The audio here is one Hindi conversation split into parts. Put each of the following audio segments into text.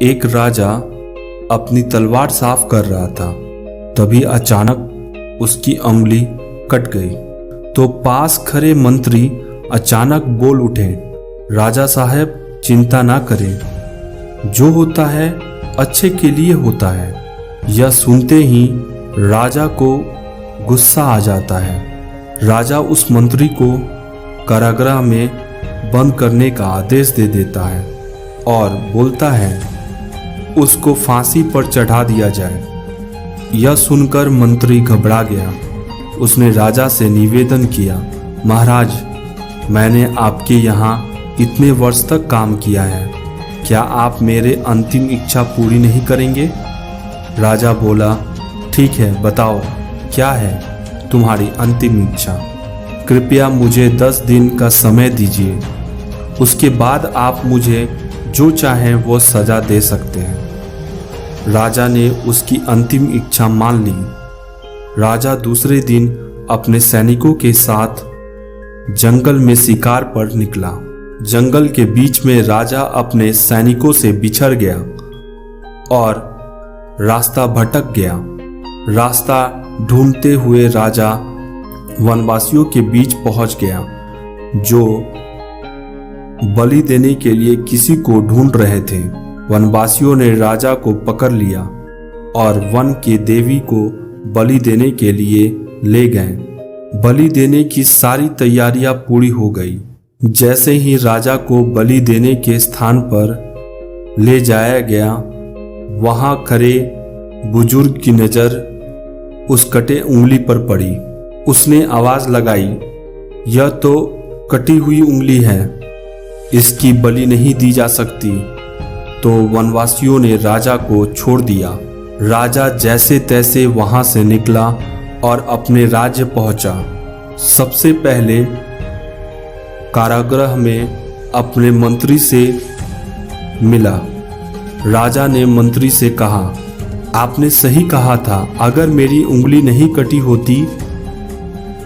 एक राजा अपनी तलवार साफ कर रहा था। तभी अचानक उसकी उंगली कट गई तो पास खड़े मंत्री अचानक बोल उठे, राजा साहब चिंता ना करें, जो होता है अच्छे के लिए होता है। यह सुनते ही राजा को गुस्सा आ जाता है। राजा उस मंत्री को कारागृह में बंद करने का आदेश दे देता है और बोलता है उसको फांसी पर चढ़ा दिया जाए। यह सुनकर मंत्री घबरा गया। उसने राजा से निवेदन किया, महाराज, मैंने आपके यहाँ इतने वर्ष तक काम किया है, क्या आप मेरे अंतिम इच्छा पूरी नहीं करेंगे? राजा बोला, ठीक है, बताओ क्या है तुम्हारी अंतिम इच्छा? कृपया मुझे 10 दिन का समय दीजिए, उसके बाद आप मुझे जो चाहें वो सजा दे सकते हैं। राजा ने उसकी अंतिम इच्छा मान ली। राजा दूसरे दिन अपने सैनिकों के साथ जंगल में शिकार पर निकला। जंगल के बीच में राजा अपने सैनिकों से बिछड़ गया और रास्ता भटक गया। रास्ता ढूंढते हुए राजा वनवासियों के बीच पहुंच गया, जो बलि देने के लिए किसी को ढूंढ रहे थे। वनवासियों ने राजा को पकड़ लिया और वन के देवी को बलि देने के लिए ले गए। बलि देने की सारी तैयारियां पूरी हो गई। जैसे ही राजा को बलि देने के स्थान पर ले जाया गया, वहां खड़े बुजुर्ग की नजर उस कटे उंगली पर पड़ी। उसने आवाज लगाई, यह तो कटी हुई उंगली है, इसकी बलि नहीं दी जा सकती। तो वनवासियों ने राजा को छोड़ दिया। राजा जैसे तैसे वहां से निकला और अपने राज्य पहुंचा। सबसे पहले कारागृह में अपने मंत्री से मिला। राजा ने मंत्री से कहा, आपने सही कहा था, अगर मेरी उंगली नहीं कटी होती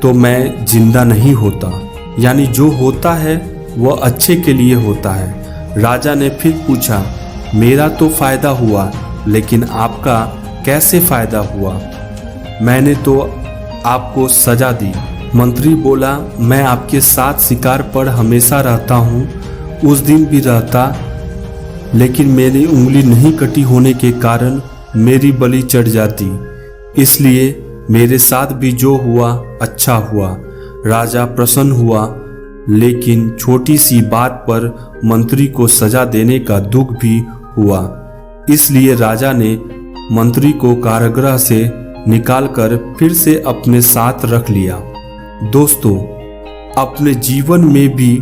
तो मैं जिंदा नहीं होता। यानी जो होता है वह अच्छे के लिए होता है। राजा ने फिर पूछा, मेरा तो फायदा हुआ, लेकिन आपका कैसे फायदा हुआ? मैंने तो आपको सजा दी। मंत्री बोला, मैं आपके साथ शिकार पर हमेशा रहता हूँ, उस दिन भी रहता, लेकिन मेरी उंगली नहीं कटी होने के कारण मेरी बलि चढ़ जाती, इसलिए मेरे साथ भी जो हुआ अच्छा हुआ। राजा प्रसन्न हुआ, लेकिन छोटी सी बात पर मंत्री को सजा देने का दुख भी हुआ। इसलिए राजा ने मंत्री को कारागृह से निकालकर फिर से अपने साथ रख लिया। दोस्तों, अपने जीवन में भी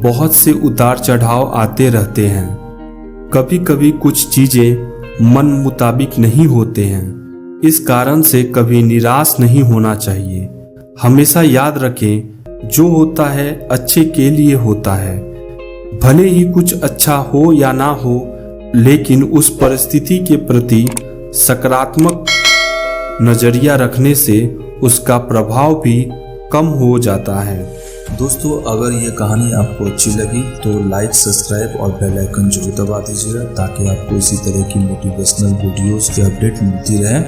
बहुत से उतार चढ़ाव आते रहते हैं। कभी कभी कुछ चीजें मन मुताबिक नहीं होते हैं। इस कारण से कभी निराश नहीं होना चाहिए। हमेशा याद रखें, जो होता है अच्छे के लिए होता है। भले ही कुछ अच्छा हो या ना हो, लेकिन उस परिस्थिति के प्रति सकारात्मक नजरिया रखने से उसका प्रभाव भी कम हो जाता है। दोस्तों, अगर ये कहानी आपको अच्छी लगी तो लाइक, सब्सक्राइब और बेल आइकन जरूर दबा दीजिएगा, ताकि आपको इसी तरह की मोटिवेशनल वीडियोस की अपडेट मिलती रहे।